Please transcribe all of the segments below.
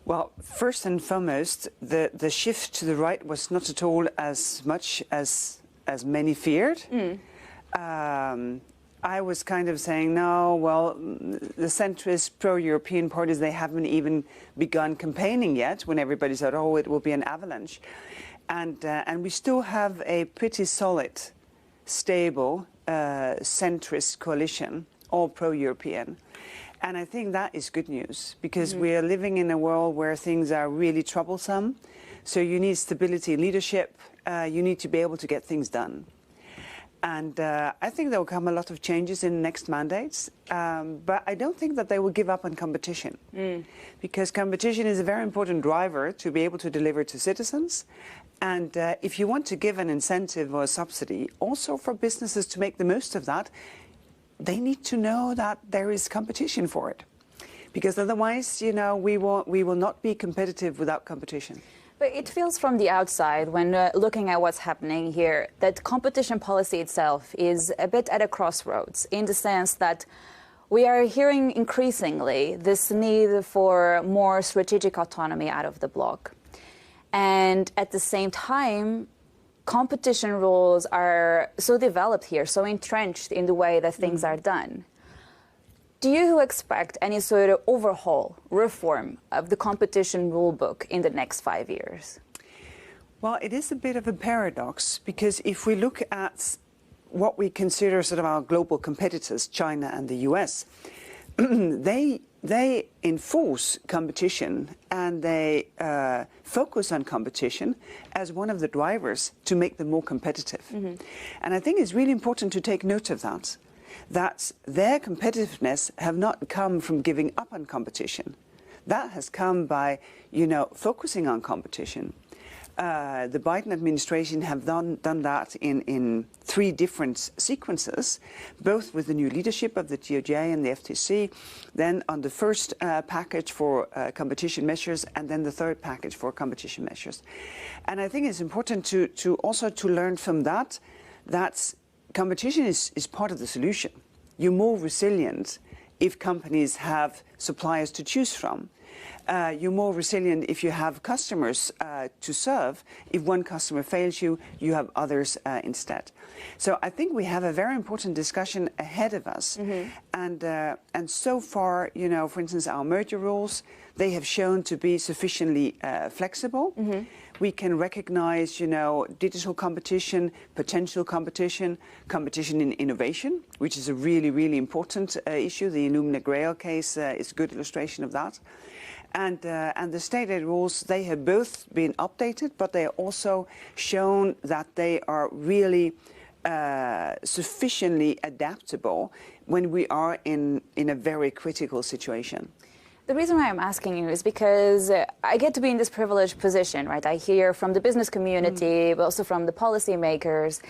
Well, first and foremost, the shift to the right was not at all as much as many feared. I was kind of saying, no, well, the centrist pro-European parties, they haven't even begun campaigning yet, when everybody said, oh, it will be an avalanche. And we still have a pretty solid, stable, centrist coalition, all pro-European. And I think that is good news, because we are living in a world where things are really troublesome. So you need stability in leadership. You need to be able to get things done. And I think there will come a lot of changes in the next mandates. But I don't think that they will give up on competition. Because competition is a very important driver to be able to deliver to citizens. And if you want to give an incentive or a subsidy, also for businesses to make the most of that, they need to know that there is competition for it, because otherwise, you know, we will not be competitive without competition. But it feels from the outside, when looking at what's happening here, that competition policy itself is a bit at a crossroads, in the sense that we are hearing increasingly this need for more strategic autonomy out of the bloc. And at the same time, competition rules are so developed here, so entrenched in the way that things are done. Do you expect any sort of overhaul, reform of the competition rule book in the next 5 years? Well, it is a bit of a paradox, because if we look at what we consider sort of our global competitors, China and the US, they enforce competition, and they focus on competition as one of the drivers to make them more competitive. And I think it's really important to take note of that their competitiveness have not come from giving up on competition. That has come by, you know, focusing on competition. The Biden administration have done that in 3 different sequences, both with the new leadership of the DOJ and the FTC, then on the first package for competition measures, and then the 3rd package for competition measures. And I think it's important to also learn from that competition is part of the solution. You're more resilient if companies have suppliers to choose from. You're more resilient if you have customers to serve. If one customer fails you, you have others instead. So I think we have a very important discussion ahead of us. And so far, you know, for instance, our merger rules, they have shown to be sufficiently flexible. We can recognize, you know, digital competition, potential competition, competition in innovation, which is a really, really important issue. The Illumina Grail case is a good illustration of that. And the state aid rules, they have both been updated, but they are also shown that they are really sufficiently adaptable when we are in a very critical situation. The reason why I'm asking you is because I get to be in this privileged position, right? I hear from the business community, but also from the policymakers.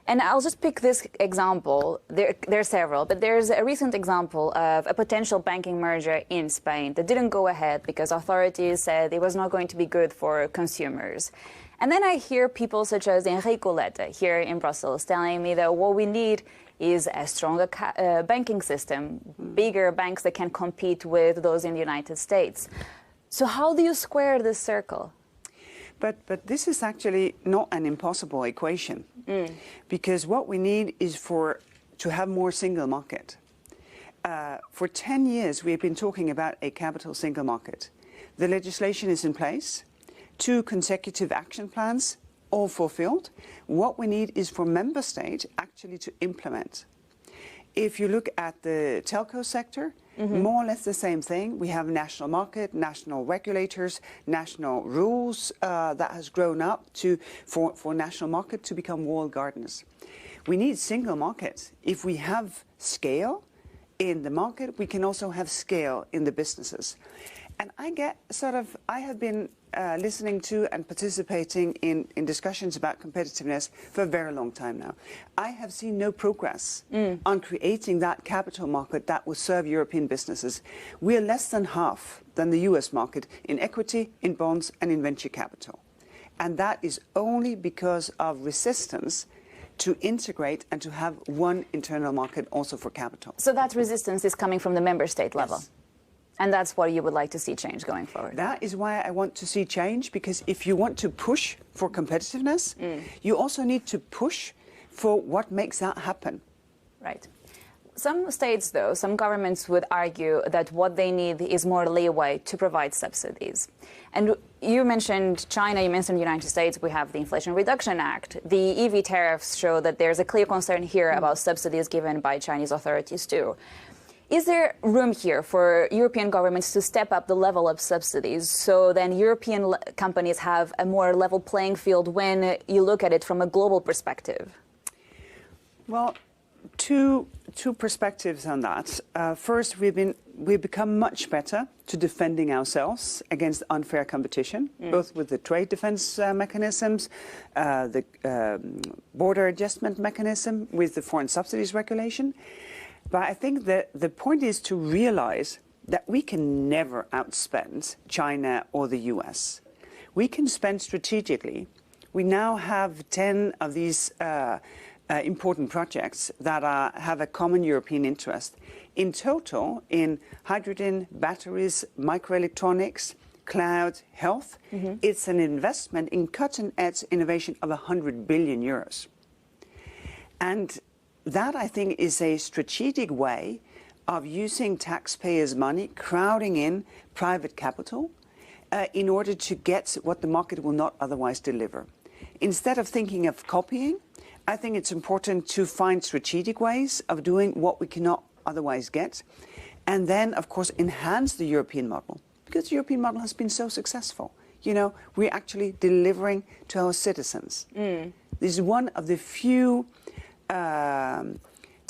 And I'll just pick this example. There are several, but there's a recent example of a potential banking merger in Spain that didn't go ahead because authorities said it was not going to be good for consumers. And then I hear people such as Enrico Letta here in Brussels telling me that what we need is a stronger banking system, bigger banks that can compete with those in the United States. So how do you square this circle? But this is actually not an impossible equation, because what we need is to have more single market. For 10 years, we have been talking about a capital single market. The legislation is in place, 2 consecutive action plans, all fulfilled. What we need is for member states actually to implement. If you look at the telco sector, more or less the same thing. We have national market, national regulators, national rules that has grown up for national market to become walled gardens. We need single market. If we have scale in the market, we can also have scale in the businesses. And I have been listening to and participating in discussions about competitiveness for a very long time now. I have seen no progress on creating that capital market that will serve European businesses. We are less than half than the US market in equity, in bonds, and in venture capital. And that is only because of resistance to integrate and to have one internal market also for capital. So that resistance is coming from the member state level? Yes. And that's what you would like to see change going forward. That is why I want to see change, because if you want to push for competitiveness, you also need to push for what makes that happen. Right. Some states, though, some governments would argue that what they need is more leeway to provide subsidies. And you mentioned China, you mentioned the United States, we have the Inflation Reduction Act. The EV tariffs show that there's a clear concern here about subsidies given by Chinese authorities, too. Is there room here for European governments to step up the level of subsidies so then European companies have a more level playing field when you look at it from a global perspective? Well, two perspectives on that. First, we've become much better to defending ourselves against unfair competition, both with the trade defense mechanisms, the border adjustment mechanism, with the foreign subsidies regulation. But I think that the point is to realize that we can never outspend China or the US. We can spend strategically. We now have 10 of these important projects that have a common European interest. In total, in hydrogen, batteries, microelectronics, cloud, health, it's an investment in cutting-edge innovation of 100 billion euros. And that, I think, is a strategic way of using taxpayers' money, crowding in private capital in order to get what the market will not otherwise deliver. Instead of thinking of copying, I think it's important to find strategic ways of doing what we cannot otherwise get, and then, of course, enhance the European model, because the European model has been so successful. You know, we're actually delivering to our citizens. This is one of the few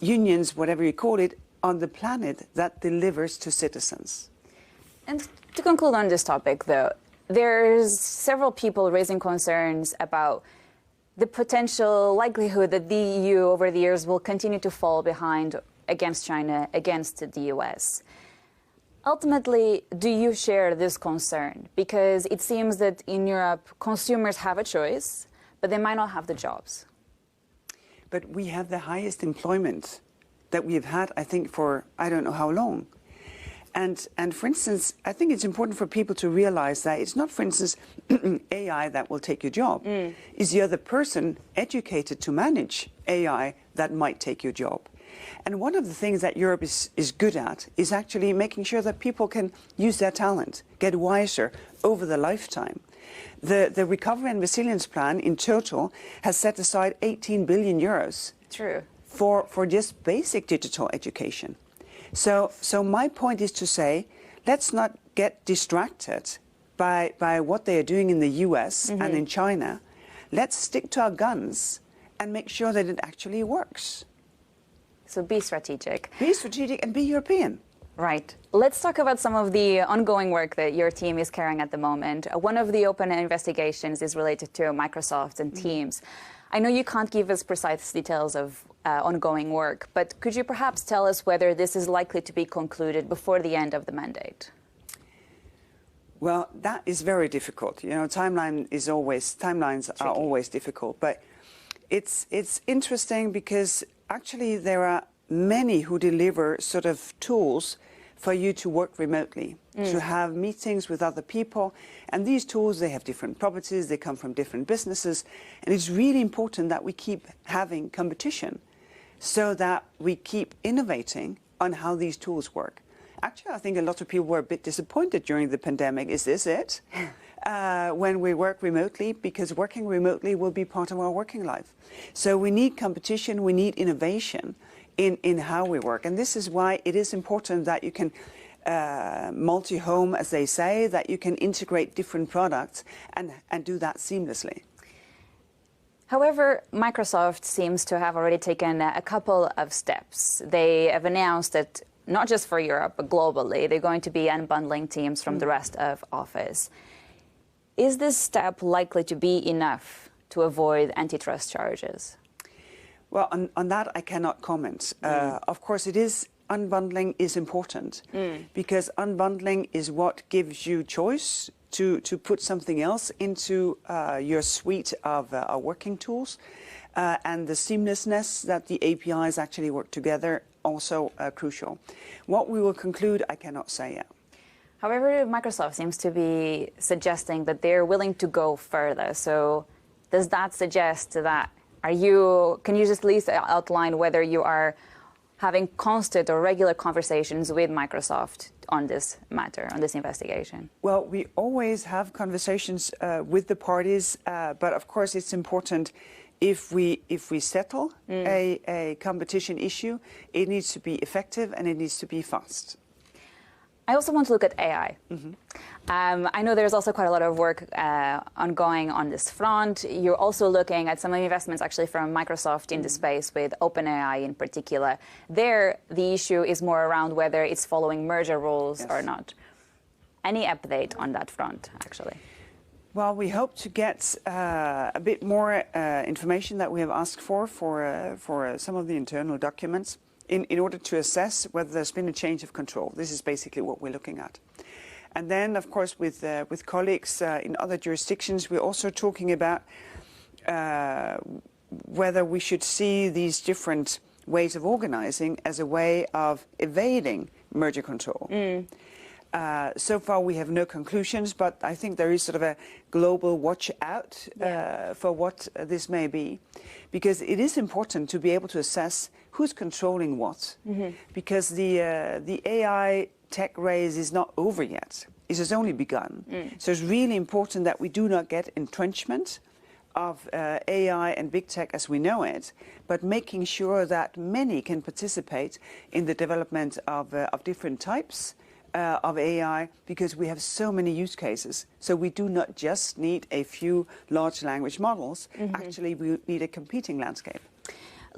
unions, whatever you call it, on the planet that delivers to citizens. And to conclude on this topic, though, there's several people raising concerns about the potential likelihood that the EU over the years will continue to fall behind against China, against the US. Ultimately, do you share this concern? Because it seems that in Europe, consumers have a choice, but they might not have the jobs. But we have the highest employment that we have had, I think, for I don't know how long. And for instance, I think it's important for people to realize that it's not, for instance, AI that will take your job. It's the other person educated to manage AI that might take your job. And one of the things that Europe is good at is actually making sure that people can use their talent, get wiser over the lifetime. The Recovery and Resilience Plan in total has set aside 18 billion euros for just basic digital education. So my point is to say, let's not get distracted by what they are doing in the US and in China. Let's stick to our guns and make sure that it actually works. So be strategic. Be strategic and be European. Right. Let's talk about some of the ongoing work that your team is carrying at the moment. One of the open investigations is related to Microsoft and Teams. I know you can't give us precise details of ongoing work, but could you perhaps tell us whether this is likely to be concluded before the end of the mandate? Well, that is very difficult. You know, timelines are always difficult, but it's interesting because actually there are many who deliver sort of tools for you to work remotely, to have meetings with other people. And these tools, they have different properties, they come from different businesses. And it's really important that we keep having competition so that we keep innovating on how these tools work. Actually, I think a lot of people were a bit disappointed during the pandemic. Is this it? When we work remotely, because working remotely will be part of our working life. So we need competition, we need innovation in how we work. And this is why it is important that you can multi-home, as they say, that you can integrate different products and do that seamlessly. However, Microsoft seems to have already taken a couple of steps. They have announced that not just for Europe, but globally, they're going to be unbundling Teams from the rest of Office. Is this step likely to be enough to avoid antitrust charges? Well, on that I cannot comment. Of course, unbundling is important because unbundling is what gives you choice to put something else into your suite of working tools, and the seamlessness that the APIs actually work together also crucial. What we will conclude, I cannot say yet. However, Microsoft seems to be suggesting that they're willing to go further. So does that suggest that, can you just at least outline whether you are having constant or regular conversations with Microsoft on this matter, on this investigation? Well, we always have conversations with the parties, but of course it's important if we settle a competition issue, it needs to be effective and it needs to be fast. I also want to look at AI. I know there's also quite a lot of work ongoing on this front. You're also looking at some of the investments actually from Microsoft in the space with OpenAI in particular. There, the issue is more around whether it's following merger rules or not. Any update on that front, actually? Well, we hope to get a bit more information that we have asked for some of the internal documents in order to assess whether there's been a change of control. This is basically what we're looking at. And then, of course, with colleagues in other jurisdictions, we're also talking about whether we should see these different ways of organizing as a way of evading merger control. So far, we have no conclusions, but I think there is sort of a global watch out for what this may be, because it is important to be able to assess who's controlling what, because the AI tech race is not over yet. It has only begun. So it's really important that we do not get entrenchment of AI and big tech as we know it, but making sure that many can participate in the development of different types of AI, because we have so many use cases. So we do not just need a few large language models. Actually, we need a competing landscape.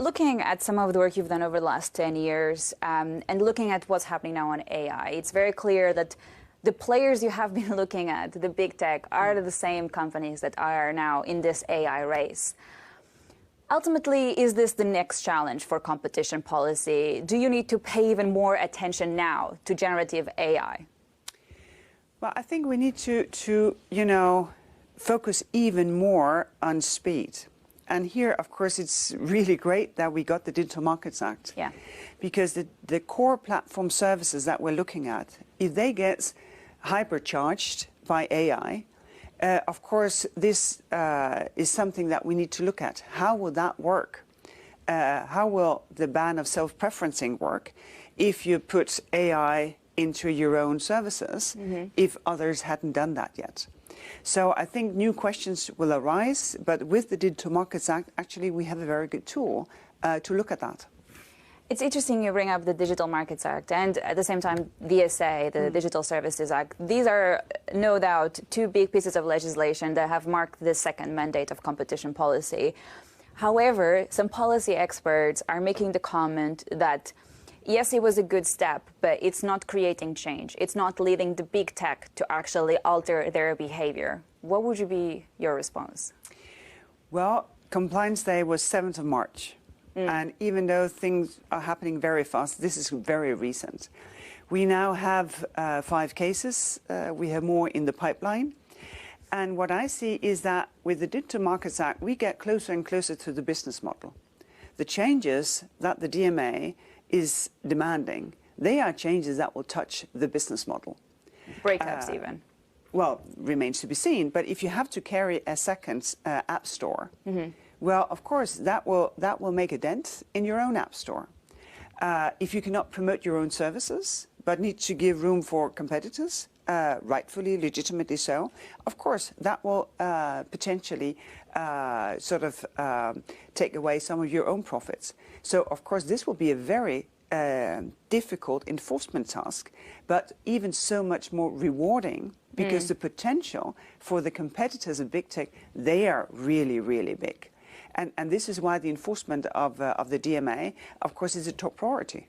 Looking at some of the work you've done over the last 10 years and looking at what's happening now on AI, it's very clear that the players you have been looking at, the big tech, are the same companies that are now in this AI race. Ultimately, is this the next challenge for competition policy? Do you need to pay even more attention now to generative AI? Well, I think we need to focus even more on speed. And here, of course, it's really great that we got the Digital Markets Act. Yeah. Because the core platform services that we're looking at, if they get hypercharged by AI, of course, this is something that we need to look at. How will that work? How will the ban of self-preferencing work if you put AI into your own services if others hadn't done that yet? So I think new questions will arise, but with the Digital Markets Act, actually, we have a very good tool to look at that. It's interesting you bring up the Digital Markets Act and at the same time DSA, the Digital Services Act. These are no doubt two big pieces of legislation that have marked the second mandate of competition policy. However, some policy experts are making the comment that yes, it was a good step, but it's not creating change. It's not leading the big tech to actually alter their behavior. What would be your response? Well, Compliance Day was 7th of March. And even though things are happening very fast, this is very recent. We now have 5 cases. We have more in the pipeline. And what I see is that with the Digital Markets Act, we get closer and closer to the business model. The changes that the DMA is demanding, they are changes that will touch the business model. Breakups even. Well, remains to be seen. But if you have to carry a second app store, well, of course, that will make a dent in your own app store. If you cannot promote your own services, but need to give room for competitors, rightfully, legitimately so, of course, that will potentially take away some of your own profits. So, of course, this will be a very difficult enforcement task, but even so much more rewarding, because the potential for the competitors of big tech, they are really, really big. And this is why the enforcement of the DMA, of course, is a top priority.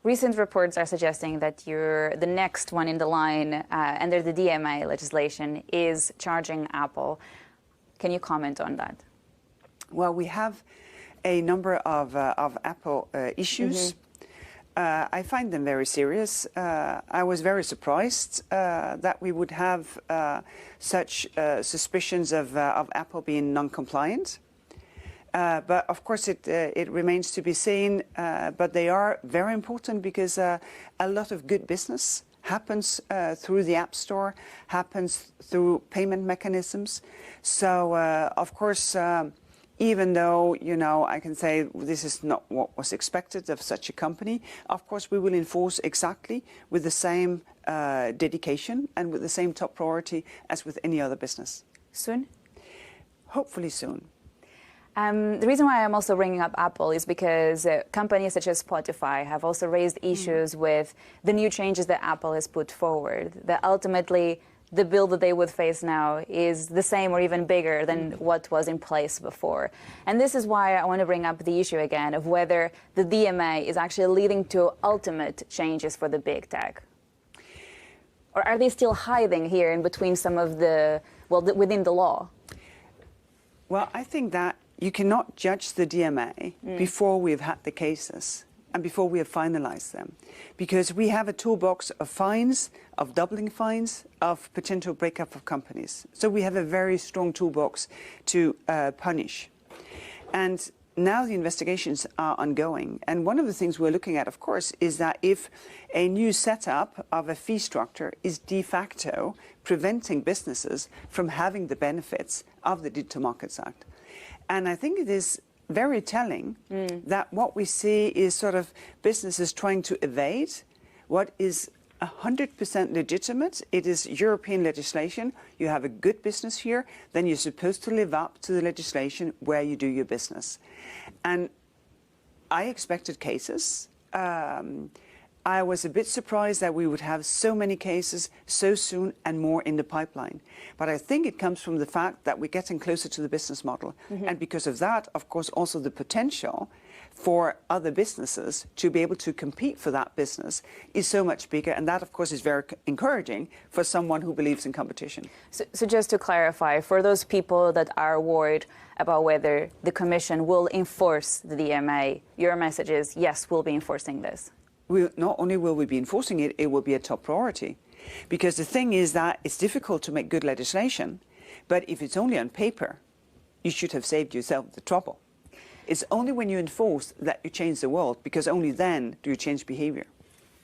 Recent reports are suggesting that the next one in the line under the DMA legislation is charging Apple. Can you comment on that? Well, we have a number of Apple issues. I find them very serious. I was very surprised that we would have such suspicions of Apple being non-compliant. But of course, it remains to be seen. But they are very important because a lot of good business happens through the App Store, happens through payment mechanisms. So, of course, even though, I can say this is not what was expected of such a company, of course, we will enforce exactly with the same dedication and with the same top priority as with any other business. Soon? Hopefully soon. The reason why I'm also bringing up Apple is because companies such as Spotify have also raised issues with the new changes that Apple has put forward, that ultimately the bill that they would face now is the same or even bigger than what was in place before. And this is why I want to bring up the issue again of whether the DMA is actually leading to ultimate changes for the big tech. Or are they still hiding here in between some of the, within the law? Well, I think that you cannot judge the DMA before we've had the cases and before we have finalized them, because we have a toolbox of fines, of doubling fines, of potential breakup of companies. So we have a very strong toolbox to punish. And now the investigations are ongoing. And one of the things we're looking at, of course, is that if a new setup of a fee structure is de facto preventing businesses from having the benefits of the Digital Markets Act. And I think it is very telling that what we see is sort of businesses trying to evade what is 100% legitimate. It is European legislation. You have a good business here, then you're supposed to live up to the legislation where you do your business. And I expected cases. I was a bit surprised that we would have so many cases so soon and more in the pipeline. But I think it comes from the fact that we're getting closer to the business model. And because of that, of course, also the potential for other businesses to be able to compete for that business is so much bigger. And that, of course, is very encouraging for someone who believes in competition. So just to clarify, for those people that are worried about whether the Commission will enforce the DMA, your message is, yes, we'll be enforcing this. Not only will we be enforcing it, it will be a top priority. Because the thing is that it's difficult to make good legislation, but if it's only on paper, you should have saved yourself the trouble. It's only when you enforce that you change the world, because only then do you change behavior.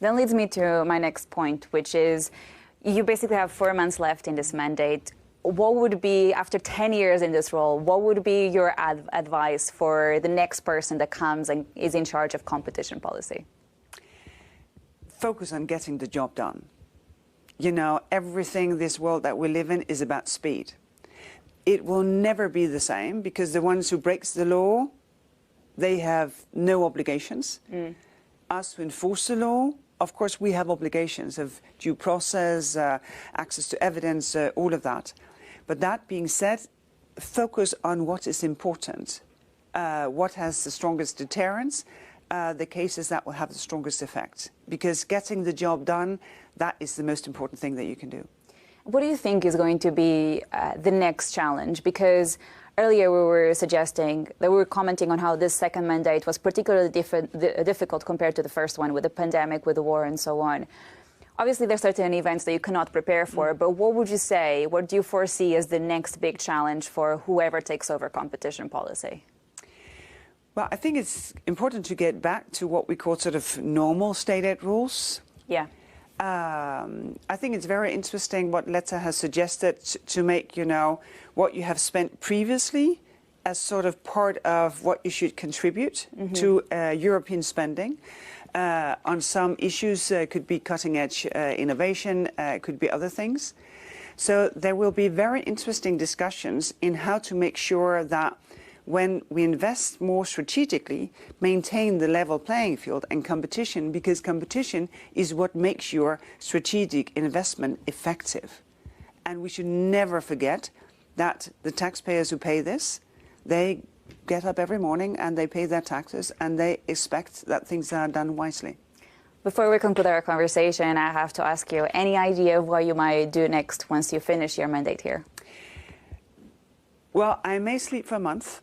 That leads me to my next point, which is you basically have 4 months left in this mandate. What would be, after 10 years in this role, what would be your advice for the next person that comes and is in charge of competition policy? Focus on getting the job done. Everything in this world that we live in is about speed. It will never be the same, because the ones who break the law, they have no obligations. Us who enforce the law, of course, we have obligations of due process, access to evidence, all of that. But that being said, focus on what is important, what has the strongest deterrence, the cases that will have the strongest effect. Because getting the job done, that is the most important thing that you can do. What do you think is going to be the next challenge? Because earlier we were suggesting that we were commenting on how this second mandate was particularly difficult compared to the first one, with the pandemic, with the war and so on. Obviously, there are certain events that you cannot prepare for, but what would you say, what do you foresee as the next big challenge for whoever takes over competition policy? Well, I think it's important to get back to what we call sort of normal state aid rules. Yeah. I think it's very interesting what Letta has suggested to make, what you have spent previously as sort of part of what you should contribute to European spending. On some issues, could be cutting-edge innovation, could be other things. So there will be very interesting discussions in how to make sure that when we invest more strategically, maintain the level playing field and competition, because competition is what makes your strategic investment effective. And we should never forget that the taxpayers who pay this, they get up every morning and they pay their taxes and they expect that things are done wisely. Before we conclude our conversation, I have to ask you, any idea of what you might do next once you finish your mandate here? Well, I may sleep for a month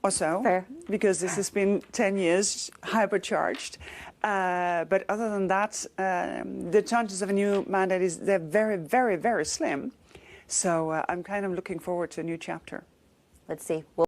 or so. Fair. Because this has been 10 years hypercharged. But other than that, the chances of a new mandate they're very, very, very slim. So I'm kind of looking forward to a new chapter. Let's see.